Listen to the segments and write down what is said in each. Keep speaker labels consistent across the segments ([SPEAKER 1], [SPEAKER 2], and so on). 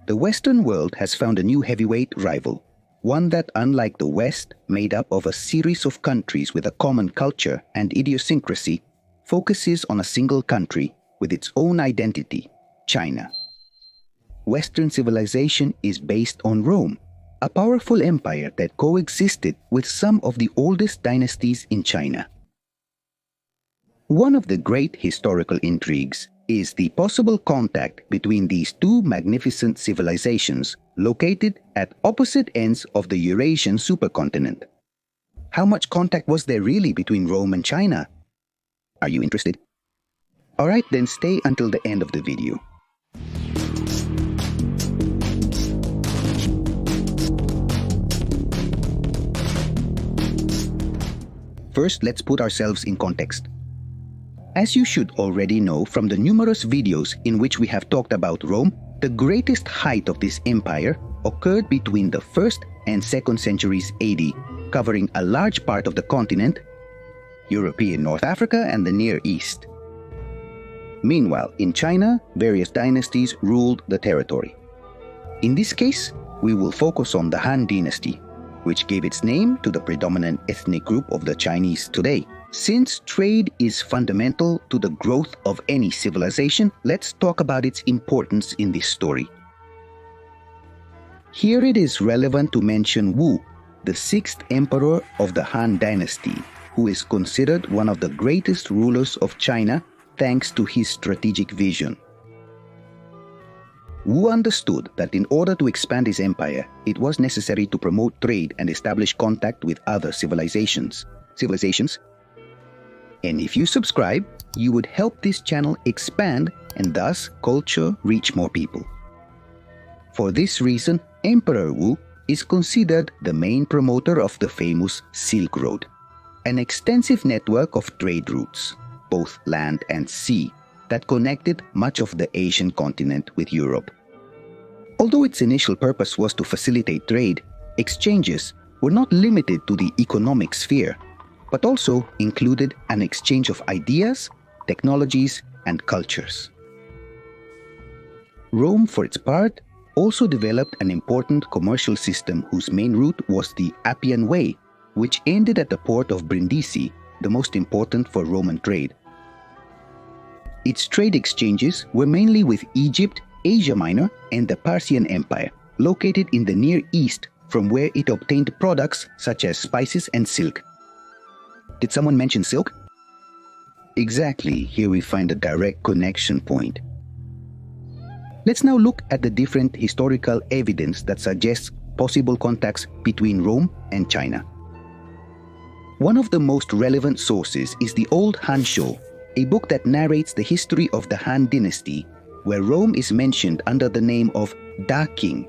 [SPEAKER 1] The Western world has found a new heavyweight rival, one that, unlike the West, made up of a series of countries with a common culture and idiosyncrasy, focuses on a single country with its own identity, China. Western civilization is based on Rome, a powerful empire that coexisted with some of the oldest dynasties in China. One of the great historical intrigues is the possible contact between these two magnificent civilizations located at opposite ends of the Eurasian supercontinent. How much contact was there really between Rome and China? Are you interested? Alright, then stay until the end of the video. First, let's put ourselves in context. As you should already know from the numerous videos in which we have talked about Rome, the greatest height of this empire occurred between the 1st and 2nd centuries AD, covering a large part of the continent, European North Africa and the Near East. Meanwhile, in China, various dynasties ruled the territory. In this case, we will focus on the Han Dynasty, which gave its name to the predominant ethnic group of the Chinese today. Since trade is fundamental to the growth of any civilization, let's talk about its importance in this story. Here it is relevant to mention Wu, the 6th emperor of the Han Dynasty, who is considered one of the greatest rulers of China thanks to his strategic vision. Wu understood that in order to expand his empire, it was necessary to promote trade and establish contact with other civilizations. And if you subscribe, you would help this channel expand and thus culture reach more people. For this reason, Emperor Wu is considered the main promoter of the famous Silk Road, an extensive network of trade routes, both land and sea, that connected much of the Asian continent with Europe. Although its initial purpose was to facilitate trade, exchanges were not limited to the economic sphere, but also included an exchange of ideas, technologies, and cultures. Rome, for its part, also developed an important commercial system whose main route was the Appian Way, which ended at the port of Brindisi, the most important for Roman trade. Its trade exchanges were mainly with Egypt, Asia Minor, and the Parthian Empire, located in the Near East, from where it obtained products such as spices and silk. Did someone mention silk? Exactly, here we find a direct connection point. Let's now look at the different historical evidence that suggests possible contacts between Rome and China. One of the most relevant sources is the Old Han Shou, a book that narrates the history of the Han Dynasty, where Rome is mentioned under the name of Da King.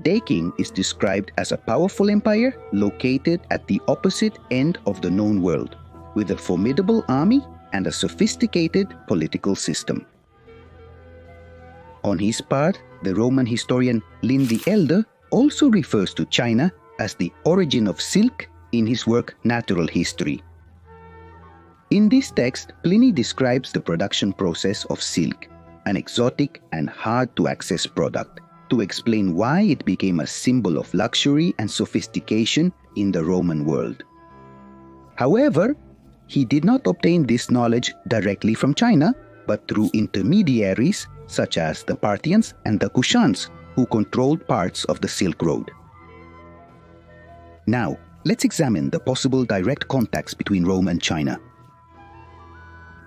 [SPEAKER 1] Daking is described as a powerful empire located at the opposite end of the known world, with a formidable army and a sophisticated political system. On his part, the Roman historian Lin the Elder also refers to China as the origin of silk in his work Natural History. In this text, Pliny describes the production process of silk, an exotic and hard-to-access product, to explain why it became a symbol of luxury and sophistication in the Roman world. However, he did not obtain this knowledge directly from China, but through intermediaries such as the Parthians and the Kushans, who controlled parts of the Silk Road. Now, let's examine the possible direct contacts between Rome and China.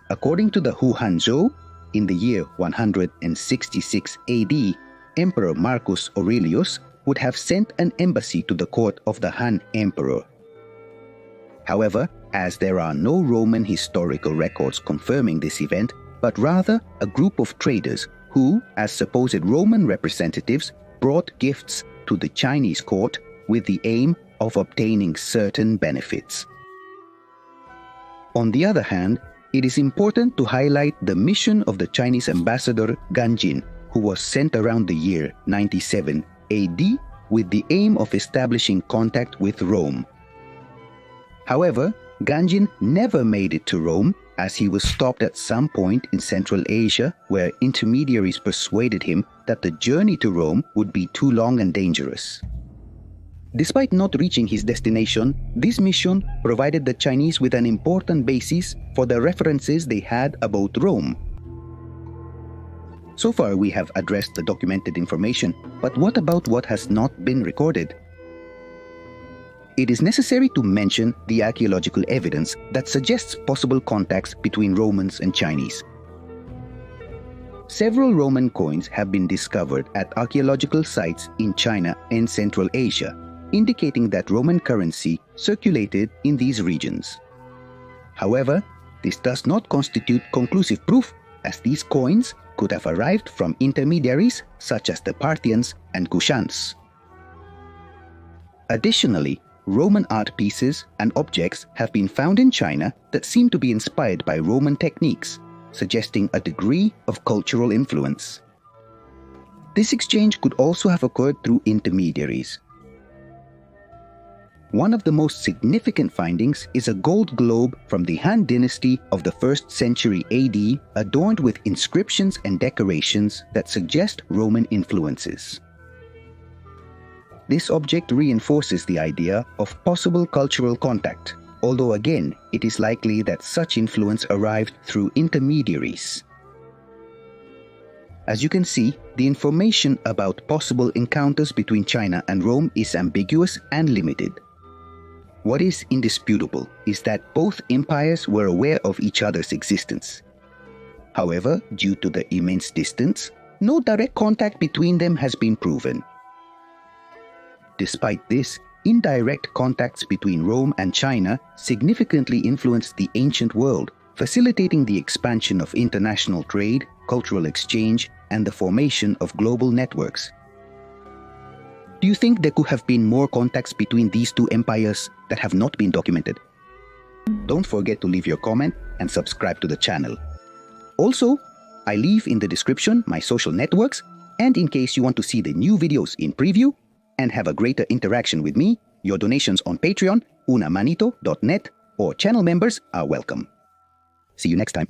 [SPEAKER 1] According to the Huanzhou, in the year 166 AD, Emperor Marcus Aurelius would have sent an embassy to the court of the Han Emperor. However, as there are no Roman historical records confirming this event, but rather a group of traders who, as supposed Roman representatives, brought gifts to the Chinese court with the aim of obtaining certain benefits. On the other hand, it is important to highlight the mission of the Chinese ambassador Ganjin, who was sent around the year 97 AD with the aim of establishing contact with Rome. However, Ganjin never made it to Rome, as he was stopped at some point in Central Asia, where intermediaries persuaded him that the journey to Rome would be too long and dangerous. Despite not reaching his destination, this mission provided the Chinese with an important basis for the references they had about Rome. So far, we have addressed the documented information, but what about what has not been recorded? It is necessary to mention the archaeological evidence that suggests possible contacts between Romans and Chinese. Several Roman coins have been discovered at archaeological sites in China and Central Asia, indicating that Roman currency circulated in these regions. However, this does not constitute conclusive proof, as these coins could have arrived from intermediaries such as the Parthians and Kushans. Additionally, Roman art pieces and objects have been found in China that seem to be inspired by Roman techniques, suggesting a degree of cultural influence. This exchange could also have occurred through intermediaries. One of the most significant findings is a gold globe from the Han Dynasty of the 1st century AD, adorned with inscriptions and decorations that suggest Roman influences. This object reinforces the idea of possible cultural contact, although again, it is likely that such influence arrived through intermediaries. As you can see, the information about possible encounters between China and Rome is ambiguous and limited. What is indisputable is that both empires were aware of each other's existence. However, due to the immense distance, no direct contact between them has been proven. Despite this, indirect contacts between Rome and China significantly influenced the ancient world, facilitating the expansion of international trade, cultural exchange, and the formation of global networks. Do you think there could have been more contacts between these two empires that have not been documented? Don't forget to leave your comment and subscribe to the channel. Also, I leave in the description my social networks, and in case you want to see the new videos in preview and have a greater interaction with me, your donations on Patreon, unamanito.net, or channel members are welcome. See you next time.